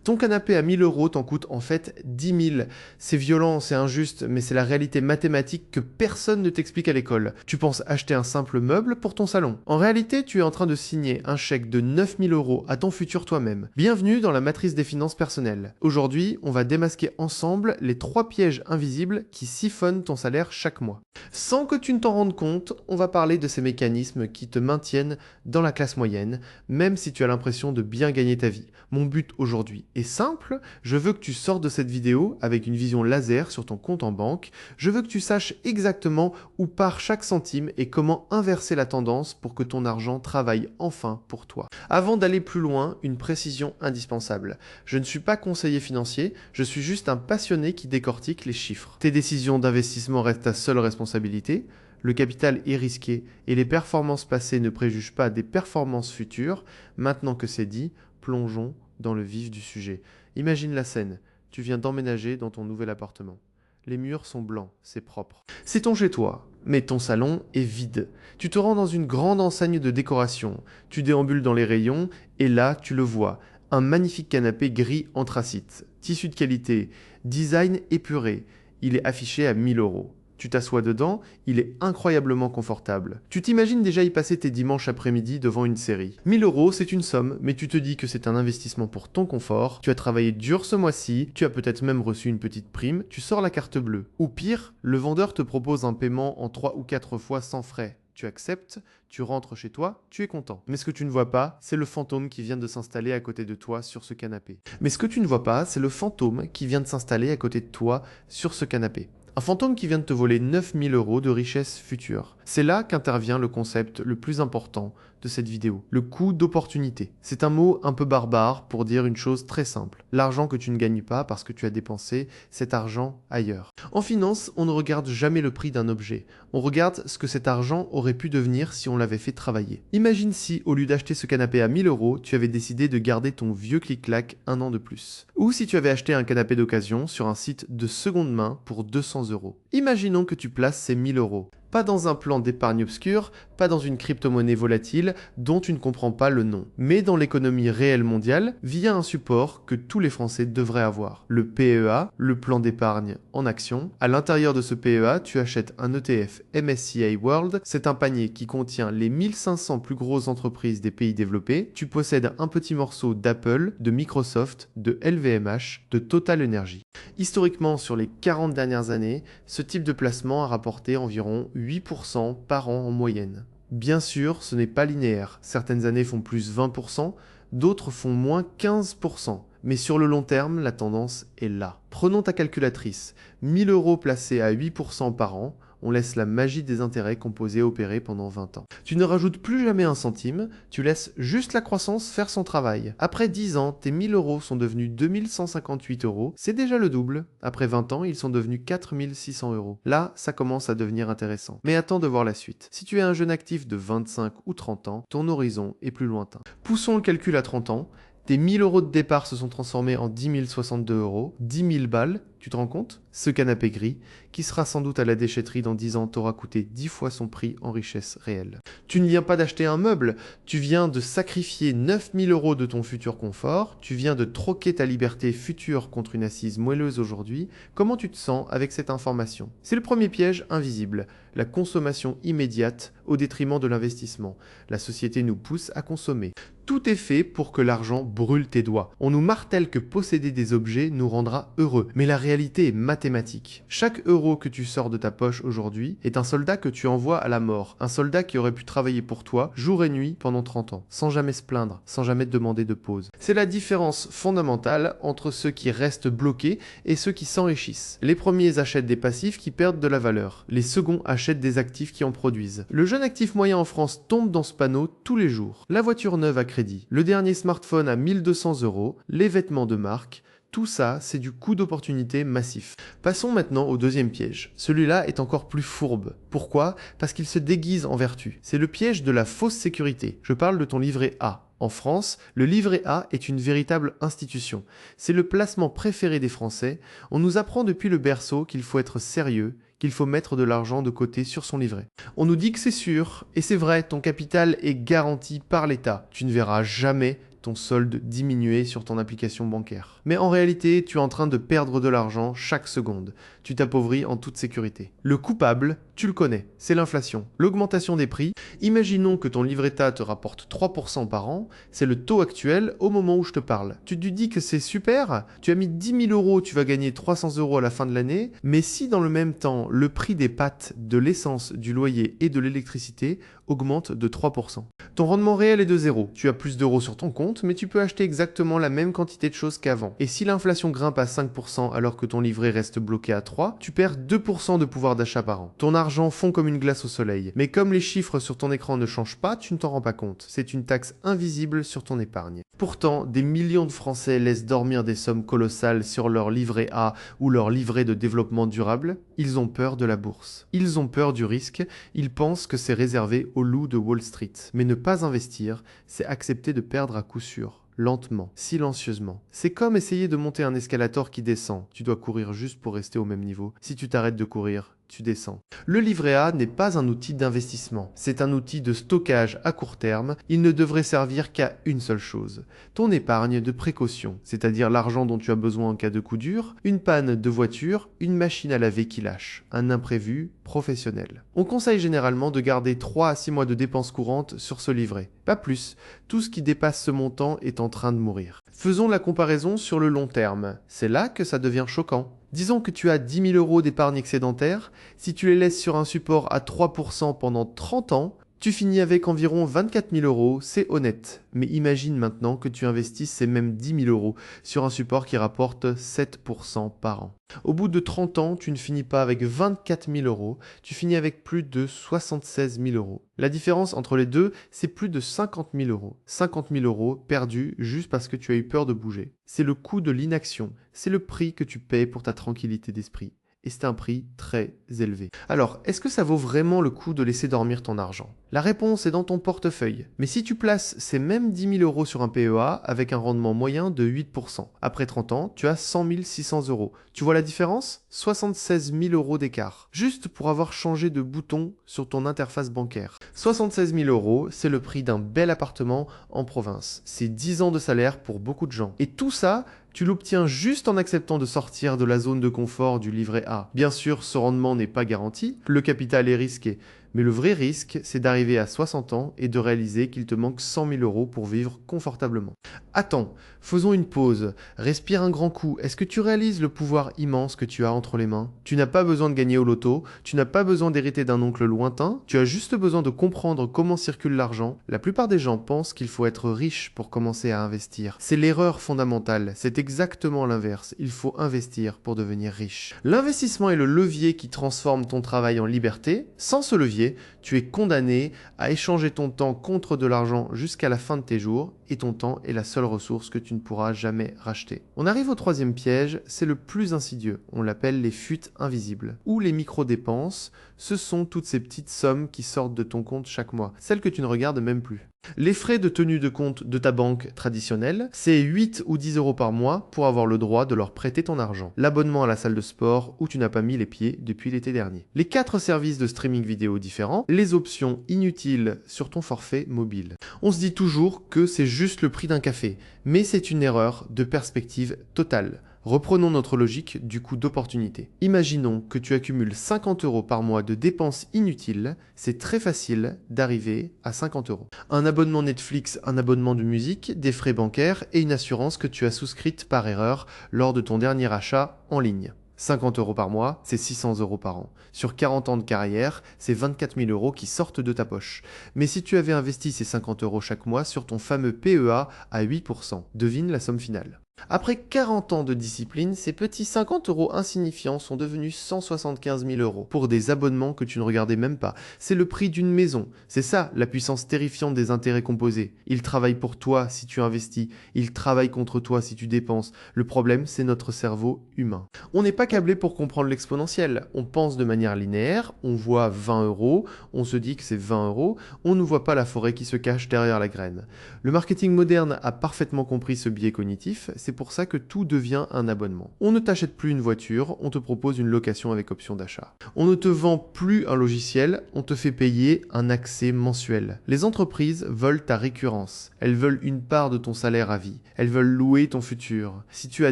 Ton canapé à 1000 € t'en coûte en fait 10 000. C'est violent, c'est injuste, mais c'est la réalité mathématique que personne ne t'explique à l'école. Tu penses acheter un simple meuble pour ton salon. En réalité, tu es en train de signer un chèque de 9 000 € à ton futur toi-même. Bienvenue dans la matrice des finances personnelles. Aujourd'hui, on va démasquer ensemble les 3 pièges invisibles qui siphonnent ton salaire chaque mois. Sans que tu ne t'en rendes compte, on va parler de ces mécanismes qui te maintiennent dans la classe moyenne, même si tu as l'impression de bien gagner ta vie. Mon but aujourd'hui est simple, je veux que tu sortes de cette vidéo avec une vision laser sur ton compte en banque, je veux que tu saches exactement où part chaque centime et comment inverser la tendance pour que ton argent travaille enfin pour toi. Avant d'aller plus loin, une précision indispensable. Je ne suis pas conseiller financier, je suis juste un passionné qui décortique les chiffres. Tes décisions d'investissement restent ta seule responsabilité. Le capital est risqué et les performances passées ne préjugent pas des performances futures. Maintenant que c'est dit, plongeons dans le vif du sujet. Imagine la scène, tu viens d'emménager dans ton nouvel appartement. Les murs sont blancs, c'est propre. C'est ton chez-toi, mais ton salon est vide. Tu te rends dans une grande enseigne de décoration, tu déambules dans les rayons et là, tu le vois, un magnifique canapé gris anthracite. Tissu de qualité, design épuré, il est affiché à 1000 €. Tu t'assois dedans, il est incroyablement confortable. Tu t'imagines déjà y passer tes dimanches après-midi devant une série. 1000 €, c'est une somme, mais tu te dis que c'est un investissement pour ton confort. Tu as travaillé dur ce mois-ci, tu as peut-être même reçu une petite prime, tu sors la carte bleue. Ou pire, le vendeur te propose un paiement en 3 ou 4 fois sans frais. Tu acceptes, tu rentres chez toi, tu es content. Mais ce que tu ne vois pas, c'est le fantôme qui vient de s'installer à côté de toi sur ce canapé. Mais ce que tu ne vois pas, c'est le fantôme qui vient de s'installer à côté de toi sur ce canapé. Un fantôme qui vient de te voler 9 000 € de richesse future. C'est là qu'intervient le concept le plus important de cette vidéo, le coût d'opportunité. C'est un mot un peu barbare pour dire une chose très simple. L'argent que tu ne gagnes pas parce que tu as dépensé cet argent ailleurs. En finance, on ne regarde jamais le prix d'un objet. On regarde ce que cet argent aurait pu devenir si on l'avait fait travailler. Imagine si, au lieu d'acheter ce canapé à 1000 €, tu avais décidé de garder ton vieux clic-clac un an de plus. Ou si tu avais acheté un canapé d'occasion sur un site de seconde main pour 200 €. Imaginons que tu places ces 1000 €. Pas dans un plan d'épargne obscur, pas dans une crypto-monnaie volatile dont tu ne comprends pas le nom, mais dans l'économie réelle mondiale via un support que tous les Français devraient avoir. Le PEA, le plan d'épargne en action. À l'intérieur de ce PEA, tu achètes un ETF MSCI World. C'est un panier qui contient les 1500 plus grosses entreprises des pays développés. Tu possèdes un petit morceau d'Apple, de Microsoft, de LVMH, de Total Energy. Historiquement, sur les 40 dernières années, ce type de placement a rapporté environ 8% par an en moyenne. Bien sûr, ce n'est pas linéaire. Certaines années font plus 20%, d'autres font moins 15%. Mais sur le long terme, la tendance est là. Prenons ta calculatrice. 1000 € placés à 8% par an, on laisse la magie des intérêts composés opérer pendant 20 ans. Tu ne rajoutes plus jamais un centime, tu laisses juste la croissance faire son travail. Après 10 ans, tes 1000 € sont devenus 2158 €, c'est déjà le double. Après 20 ans, ils sont devenus 4600 €. Là, ça commence à devenir intéressant. Mais attends de voir la suite. Si tu es un jeune actif de 25 ou 30 ans, ton horizon est plus lointain. Poussons le calcul à 30 ans. Tes 1000 € de départ se sont transformés en 10 062 €, 10 000 balles, tu te rends compte? Ce canapé gris, qui sera sans doute à la déchetterie dans 10 ans, t'aura coûté 10 fois son prix en richesse réelle. Tu ne viens pas d'acheter un meuble, tu viens de sacrifier 9 000 € de ton futur confort, tu viens de troquer ta liberté future contre une assise moelleuse aujourd'hui. Comment tu te sens avec cette information? C'est le premier piège invisible, la consommation immédiate au détriment de l'investissement. La société nous pousse à consommer. Tout est fait pour que l'argent brûle tes doigts. On nous martèle que posséder des objets nous rendra heureux. Mais la réalité est mathématique. Chaque euro que tu sors de ta poche aujourd'hui est un soldat que tu envoies à la mort. Un soldat qui aurait pu travailler pour toi jour et nuit pendant 30 ans, sans jamais se plaindre, sans jamais te demander de pause. C'est la différence fondamentale entre ceux qui restent bloqués et ceux qui s'enrichissent. Les premiers achètent des passifs qui perdent de la valeur. Les seconds achètent des actifs qui en produisent. Le jeune actif moyen en France tombe dans ce panneau tous les jours. La voiture neuve à crédit, le dernier smartphone à 1200 €, les vêtements de marque, tout ça, c'est du coût d'opportunité massif. Passons maintenant au deuxième piège. Celui-là est encore plus fourbe. Pourquoi? Parce qu'il se déguise en vertu. C'est le piège de la fausse sécurité. Je parle de ton livret A. En France, le livret A est une véritable institution. C'est le placement préféré des Français. On nous apprend depuis le berceau qu'il faut être sérieux, qu'il faut mettre de l'argent de côté sur son livret. On nous dit que c'est sûr, et c'est vrai, ton capital est garanti par l'État. Tu ne verras jamais ton solde diminuer sur ton application bancaire. Mais en réalité, tu es en train de perdre de l'argent chaque seconde. Tu t'appauvris en toute sécurité. Le coupable, tu le connais, c'est l'inflation. L'augmentation des prix. Imaginons que ton livret A te rapporte 3% par an, c'est le taux actuel au moment où je te parle. Tu te dis que c'est super, tu as mis 10 000 euros, tu vas gagner 300 euros à la fin de l'année, mais si dans le même temps, le prix des pâtes, de l'essence, du loyer et de l'électricité augmente de 3%. Ton rendement réel est de 0. Tu as plus d'euros sur ton compte, mais tu peux acheter exactement la même quantité de choses qu'avant. Et si l'inflation grimpe à 5% alors que ton livret reste bloqué à 3, tu perds 2% de pouvoir d'achat par an. Ton argent fond comme une glace au soleil. Mais comme les chiffres sur ton écran ne changent pas, tu ne t'en rends pas compte. C'est une taxe invisible sur ton épargne. Pourtant, des millions de Français laissent dormir des sommes colossales sur leur livret A ou leur livret de développement durable. Ils ont peur de la bourse. Ils ont peur du risque. Ils pensent que c'est réservé aux loups de Wall Street. Mais ne pas investir, c'est accepter de perdre à coup sûr. Lentement, silencieusement. C'est comme essayer de monter un escalator qui descend. Tu dois courir juste pour rester au même niveau. Si tu t'arrêtes de courir, tu descends. Le livret A n'est pas un outil d'investissement. C'est un outil de stockage à court terme. Il ne devrait servir qu'à une seule chose. Ton épargne de précaution, c'est-à-dire l'argent dont tu as besoin en cas de coup dur, une panne de voiture, une machine à laver qui lâche, un imprévu professionnel. On conseille généralement de garder 3 à 6 mois de dépenses courantes sur ce livret. Pas plus. Tout ce qui dépasse ce montant est en train de mourir. Faisons la comparaison sur le long terme. C'est là que ça devient choquant. Disons que tu as 10 000 euros d'épargne excédentaire. Si tu les laisses sur un support à 3% pendant 30 ans, tu finis avec environ 24 000 euros, c'est honnête. Mais imagine maintenant que tu investisses ces mêmes 10 000 euros sur un support qui rapporte 7% par an. Au bout de 30 ans, tu ne finis pas avec 24 000 euros, tu finis avec plus de 76 000 euros. La différence entre les deux, c'est plus de 50 000 euros. 50 000 euros perdus juste parce que tu as eu peur de bouger. C'est le coût de l'inaction, c'est le prix que tu payes pour ta tranquillité d'esprit. Et c'est un prix très élevé. Alors, est-ce que ça vaut vraiment le coup de laisser dormir ton argent? La réponse est dans ton portefeuille. Mais si tu places ces mêmes 10 000 euros sur un PEA avec un rendement moyen de 8%, après 30 ans, tu as 100 600 euros. Tu vois la différence? 76 000 euros d'écart. Juste pour avoir changé de bouton sur ton interface bancaire. 76 000 euros, c'est le prix d'un bel appartement en province. C'est 10 ans de salaire pour beaucoup de gens. Et tout ça, tu l'obtiens juste en acceptant de sortir de la zone de confort du livret A. Bien sûr, ce rendement n'est pas garanti, le capital est risqué. Mais le vrai risque, c'est d'arriver à 60 ans et de réaliser qu'il te manque 100 000 euros pour vivre confortablement. Attends, faisons une pause. Respire un grand coup. Est-ce que tu réalises le pouvoir immense que tu as entre les mains? Tu n'as pas besoin de gagner au loto, tu n'as pas besoin d'hériter d'un oncle lointain, tu as juste besoin de comprendre comment circule l'argent. La plupart des gens pensent qu'il faut être riche pour commencer à investir. C'est l'erreur fondamentale, c'est exactement l'inverse. Il faut investir pour devenir riche. L'investissement est le levier qui transforme ton travail en liberté. Sans ce levier, tu es condamné à échanger ton temps contre de l'argent jusqu'à la fin de tes jours et ton temps est la seule ressource que tu ne pourras jamais racheter. On arrive au troisième piège, c'est le plus insidieux. On l'appelle les fuites invisibles ou les micro-dépenses. Ce sont toutes ces petites sommes qui sortent de ton compte chaque mois, celles que tu ne regardes même plus. Les frais de tenue de compte de ta banque traditionnelle, c'est 8 ou 10 euros par mois pour avoir le droit de leur prêter ton argent. L'abonnement à la salle de sport où tu n'as pas mis les pieds depuis l'été dernier. Les 4 services de streaming vidéo différents, les options inutiles sur ton forfait mobile. On se dit toujours que c'est juste le prix d'un café, mais c'est une erreur de perspective totale. Reprenons notre logique du coût d'opportunité. Imaginons que tu accumules 50 euros par mois de dépenses inutiles, c'est très facile d'arriver à 50 euros. Un abonnement Netflix, un abonnement de musique, des frais bancaires et une assurance que tu as souscrite par erreur lors de ton dernier achat en ligne. 50 euros par mois, c'est 600 euros par an. Sur 40 ans de carrière, c'est 24 000 euros qui sortent de ta poche. Mais si tu avais investi ces 50 euros chaque mois sur ton fameux PEA à 8%, devine la somme finale. Après 40 ans de discipline, ces petits 50 euros insignifiants sont devenus 175 000 euros pour des abonnements que tu ne regardais même pas. C'est le prix d'une maison. C'est ça, la puissance terrifiante des intérêts composés. Ils travaillent pour toi si tu investis. Ils travaillent contre toi si tu dépenses. Le problème, c'est notre cerveau humain. On n'est pas câblé pour comprendre l'exponentiel. On pense de manière linéaire, on voit 20 euros, on se dit que c'est 20 euros, on ne voit pas la forêt qui se cache derrière la graine. Le marketing moderne a parfaitement compris ce biais cognitif. C'est pour ça que tout devient un abonnement. On ne t'achète plus une voiture, on te propose une location avec option d'achat. On ne te vend plus un logiciel, on te fait payer un accès mensuel. Les entreprises veulent ta récurrence. Elles veulent une part de ton salaire à vie. Elles veulent louer ton futur. Si tu as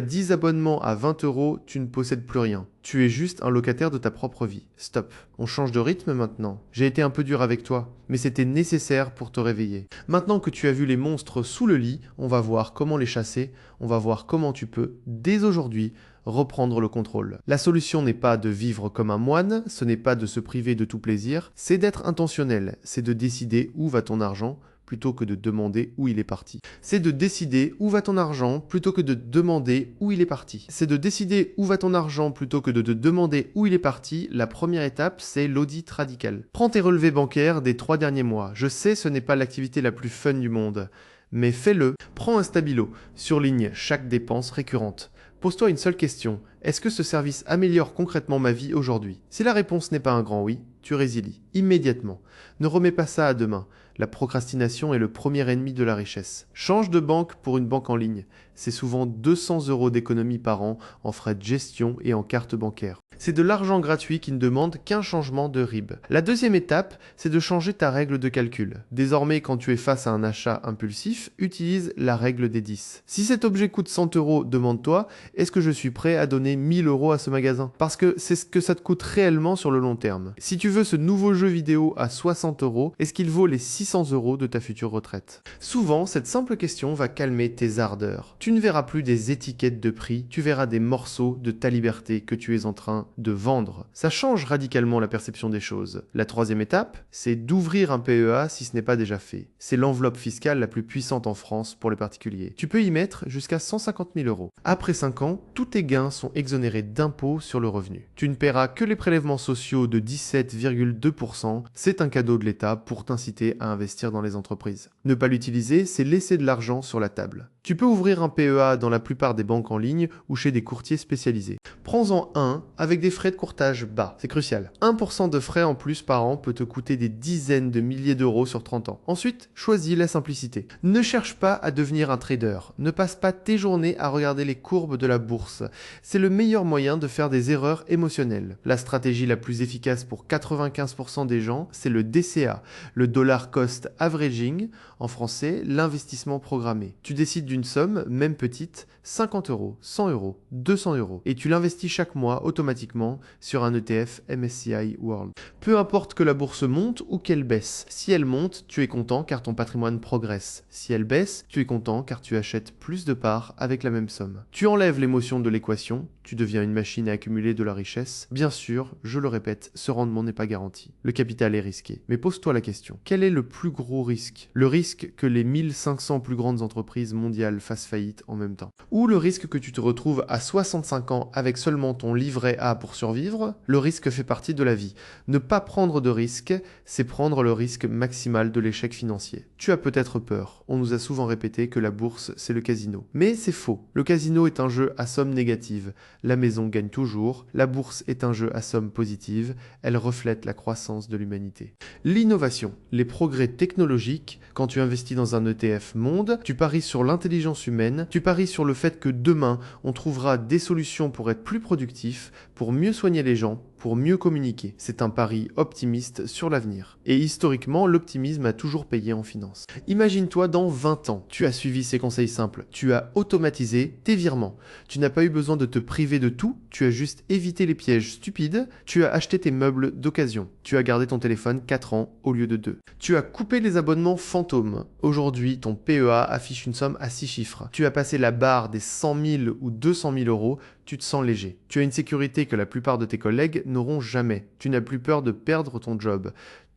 10 abonnements à 20 €, tu ne possèdes plus rien. Tu es juste un locataire de ta propre vie. Stop. On change de rythme maintenant. J'ai été un peu dur avec toi, mais c'était nécessaire pour te réveiller. Maintenant que tu as vu les monstres sous le lit, on va voir comment les chasser, on va voir comment tu peux, dès aujourd'hui, reprendre le contrôle. La solution n'est pas de vivre comme un moine, ce n'est pas de se priver de tout plaisir, c'est d'être intentionnel, c'est de décider où va ton argent, plutôt que de demander où il est parti. C'est de décider où va ton argent plutôt que de demander où il est parti. C'est de décider où va ton argent plutôt que de te demander où il est parti. La première étape, c'est l'audit radical. Prends tes relevés bancaires des 3 derniers mois. Je sais, ce n'est pas l'activité la plus fun du monde, mais fais-le. Prends un stabilo, surligne chaque dépense récurrente. Pose-toi une seule question. Est-ce que ce service améliore concrètement ma vie aujourd'hui? Si la réponse n'est pas un grand oui, tu résilies immédiatement. Ne remets pas ça à demain. La procrastination est le premier ennemi de la richesse. Change de banque pour une banque en ligne. C'est souvent 200 € d'économie par an en frais de gestion et en carte bancaire. C'est de l'argent gratuit qui ne demande qu'un changement de RIB. La deuxième étape, c'est de changer ta règle de calcul. Désormais, quand tu es face à un achat impulsif, utilise la règle des 10. Si cet objet coûte 100 €, demande-toi, est-ce que je suis prêt à donner 1000 € à ce magasin? Parce que c'est ce que ça te coûte réellement sur le long terme. Si tu veux ce nouveau jeu vidéo à 60 €, est-ce qu'il vaut les 600 € de ta future retraite? Souvent, cette simple question va calmer tes ardeurs. Tu ne verras plus des étiquettes de prix, tu verras des morceaux de ta liberté que tu es en train de vendre. Ça change radicalement la perception des choses. La troisième étape, c'est d'ouvrir un PEA si ce n'est pas déjà fait. C'est l'enveloppe fiscale la plus puissante en France pour les particuliers. Tu peux y mettre jusqu'à 150 000 €. Après 5 ans, tous tes gains sont exonérés d'impôts sur le revenu. Tu ne paieras que les prélèvements sociaux de 17,2%. C'est un cadeau de l'État pour t'inciter à investir dans les entreprises. Ne pas l'utiliser, c'est laisser de l'argent sur la table. Tu peux ouvrir un PEA dans la plupart des banques en ligne ou chez des courtiers spécialisés. Prends-en un avec des frais de courtage bas, c'est crucial. 1% de frais en plus par an peut te coûter des dizaines de milliers d'euros sur 30 ans. Ensuite, choisis la simplicité. Ne cherche pas à devenir un trader. Ne passe pas tes journées à regarder les courbes de la bourse. C'est le meilleur moyen de faire des erreurs émotionnelles. La stratégie la plus efficace pour 95% des gens, c'est le DCA, le Dollar Cost Averaging, en français, l'investissement programmé. Tu décides d'une somme, même petite, 50 €, 100 €, 200 €, et tu l'investis chaque mois automatiquement sur un ETF MSCI World. Peu importe que la bourse monte ou qu'elle baisse. Si elle monte, tu es content car ton patrimoine progresse. Si elle baisse, tu es content car tu achètes plus de parts avec la même somme. Tu enlèves l'émotion de l'équation, tu deviens une machine à accumuler de la richesse. Bien sûr, je le répète, ce rendement n'est pas garanti. Le capital est risqué. Mais pose-toi la question, quel est le plus gros risque? Le risque que les 1500 plus grandes entreprises mondiales fassent faillite en même temps? Ou le risque que tu te retrouves à 65 ans avec seulement ton livret A pour survivre? Le risque fait partie de la vie. Ne pas prendre de risque, c'est prendre le risque maximal de l'échec financier. Tu as peut-être peur. On nous a souvent répété que la bourse, c'est le casino. Mais c'est faux. Le casino est un jeu à somme négative. La maison gagne toujours. La bourse est un jeu à somme positive. Elle reflète la croissance de l'humanité. L'innovation, les progrès technologiques. Quand tu investis dans un ETF monde, tu paries sur l'intelligence humaine. Tu paries sur le fait que demain, on trouvera des solutions pour être plus productif, pour mieux soigner les gens, pour mieux communiquer. C'est un pari optimiste sur l'avenir. Et historiquement, l'optimisme a toujours payé en finance. Imagine-toi dans 20 ans, tu as suivi ces conseils simples, tu as automatisé tes virements, tu n'as pas eu besoin de te priver de tout, tu as juste évité les pièges stupides, tu as acheté tes meubles d'occasion, tu as gardé ton téléphone 4 ans au lieu de 2. Tu as coupé les abonnements fantômes. Aujourd'hui, ton PEA affiche une somme à 6 chiffres. Tu as passé la barre des 100 000 ou 200 000 €, tu te sens léger. Tu as une sécurité que la plupart de tes collègues n'auront jamais. Tu n'as plus peur de perdre ton job.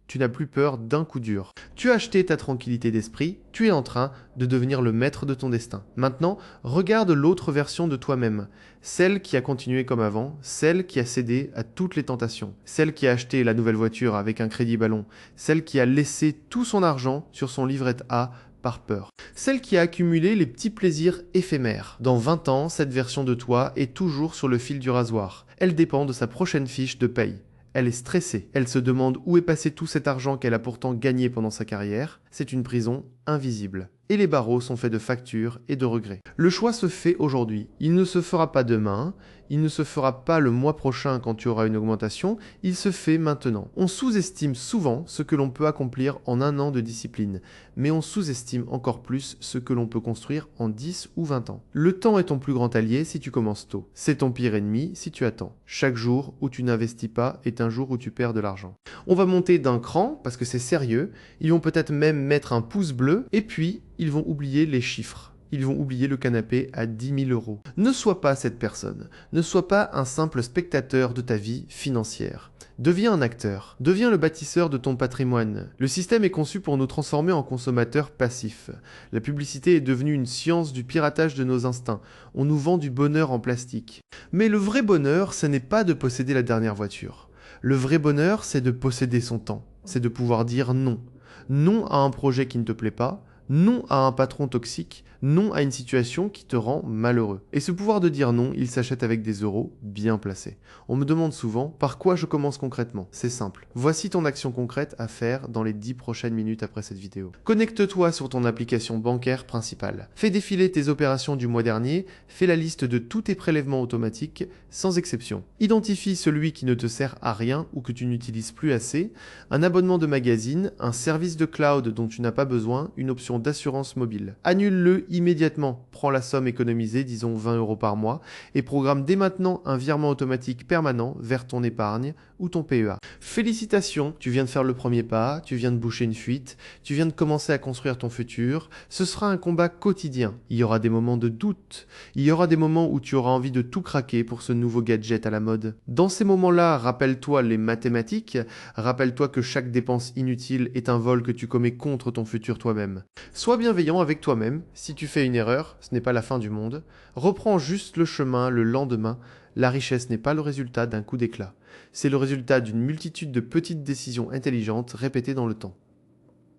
Tu n'as plus peur d'un coup dur. Tu as acheté ta tranquillité d'esprit, tu es en train de devenir le maître de ton destin. Maintenant, regarde l'autre version de toi-même. Celle qui a continué comme avant, celle qui a cédé à toutes les tentations, celle qui a acheté la nouvelle voiture avec un crédit ballon, celle qui a laissé tout son argent sur son livret A par peur. Celle qui a accumulé les petits plaisirs éphémères. Dans 20 ans, cette version de toi est toujours sur le fil du rasoir. Elle dépend de sa prochaine fiche de paye. Elle est stressée. Elle se demande où est passé tout cet argent qu'elle a pourtant gagné pendant sa carrière. C'est une prison invisible. et les barreaux sont faits de factures et de regrets. Le choix se fait aujourd'hui, il ne se fera pas demain, il ne se fera pas le mois prochain quand tu auras une augmentation, il se fait maintenant. On sous-estime souvent ce que l'on peut accomplir en 1 an de discipline, mais on sous-estime encore plus ce que l'on peut construire en 10 ou 20 ans. Le temps est ton plus grand allié si tu commences tôt. C'est ton pire ennemi si tu attends. Chaque jour où tu n'investis pas est un jour où tu perds de l'argent. On va monter d'un cran parce que c'est sérieux, ils vont peut-être même mettre un pouce bleu, et puis ils vont oublier les chiffres. Ils vont oublier le canapé à 10 000 euros. Ne sois pas cette personne. Ne sois pas un simple spectateur de ta vie financière. Deviens un acteur. Deviens le bâtisseur de ton patrimoine. Le système est conçu pour nous transformer en consommateurs passifs. La publicité est devenue une science du piratage de nos instincts. On nous vend du bonheur en plastique. Mais le vrai bonheur, ce n'est pas de posséder la dernière voiture. Le vrai bonheur, c'est de posséder son temps. C'est de pouvoir dire non. Non à un projet qui ne te plaît pas. Non à un patron toxique, non à une situation qui te rend malheureux. Et ce pouvoir de dire non, il s'achète avec des euros bien placés. On me demande souvent par quoi je commence concrètement. C'est simple. Voici ton action concrète à faire dans les 10 prochaines minutes après cette vidéo. Connecte-toi sur ton application bancaire principale. Fais défiler tes opérations du mois dernier, fais la liste de tous tes prélèvements automatiques, sans exception. Identifie celui qui ne te sert à rien ou que tu n'utilises plus assez, un abonnement de magazine, un service de cloud dont tu n'as pas besoin, une option d'assurance mobile. Annule-le immédiatement. Prends la somme économisée, disons 20 euros par mois, et programme dès maintenant un virement automatique permanent vers ton épargne ou ton PEA. Félicitations, tu viens de faire le premier pas, tu viens de boucher une fuite, tu viens de commencer à construire ton futur. Ce sera un combat quotidien. Il y aura des moments de doute, il y aura des moments où tu auras envie de tout craquer pour ce nouveau gadget à la mode. Dans ces moments-là, rappelle-toi les mathématiques, rappelle-toi que chaque dépense inutile est un vol que tu commets contre ton futur toi-même. Sois bienveillant avec toi-même. Si tu fais une erreur, ce n'est pas la fin du monde. Reprends juste le chemin le lendemain. La richesse n'est pas le résultat d'un coup d'éclat. C'est le résultat d'une multitude de petites décisions intelligentes répétées dans le temps.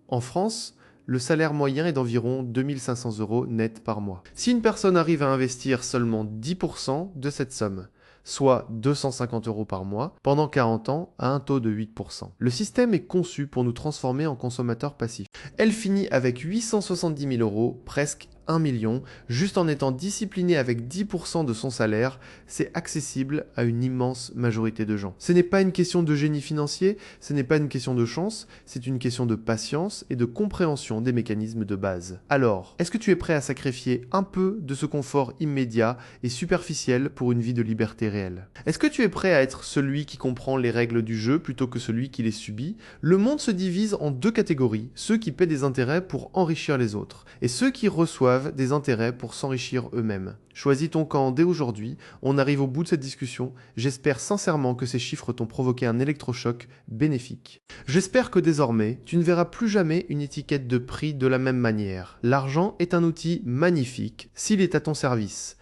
En France, le salaire moyen est d'environ 2 500 euros net par mois. Si une personne arrive à investir seulement 10% de cette somme, soit 250 euros par mois, pendant 40 ans à un taux de 8%. Le système est conçu pour nous transformer en consommateurs passifs. Elle finit avec 870 000 euros, presque 1 million, juste en étant discipliné avec 10% de son salaire, c'est accessible à une immense majorité de gens. Ce n'est pas une question de génie financier, ce n'est pas une question de chance, c'est une question de patience et de compréhension des mécanismes de base. Alors, est-ce que tu es prêt à sacrifier un peu de ce confort immédiat et superficiel pour une vie de liberté réelle? Est-ce que tu es prêt à être celui qui comprend les règles du jeu plutôt que celui qui les subit? Le monde se divise en deux catégories, ceux qui paient des intérêts pour enrichir les autres, et ceux qui reçoivent des intérêts pour s'enrichir eux-mêmes. Choisis ton camp dès aujourd'hui, on arrive au bout de cette discussion, j'espère sincèrement que ces chiffres t'ont provoqué un électrochoc bénéfique. J'espère que désormais, tu ne verras plus jamais une étiquette de prix de la même manière. L'argent est un outil magnifique s'il est à ton service,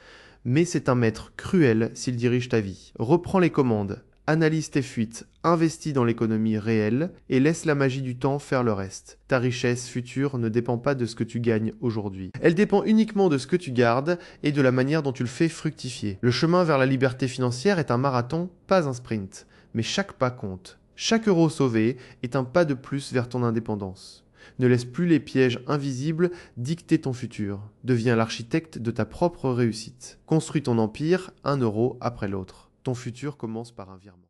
mais c'est un maître cruel s'il dirige ta vie. Reprends les commandes. Analyse tes fuites, investis dans l'économie réelle et laisse la magie du temps faire le reste. Ta richesse future ne dépend pas de ce que tu gagnes aujourd'hui. Elle dépend uniquement de ce que tu gardes et de la manière dont tu le fais fructifier. Le chemin vers la liberté financière est un marathon, pas un sprint. Mais chaque pas compte. Chaque euro sauvé est un pas de plus vers ton indépendance. Ne laisse plus les pièges invisibles dicter ton futur. Deviens l'architecte de ta propre réussite. Construis ton empire, un euro après l'autre. Ton futur commence par un virement.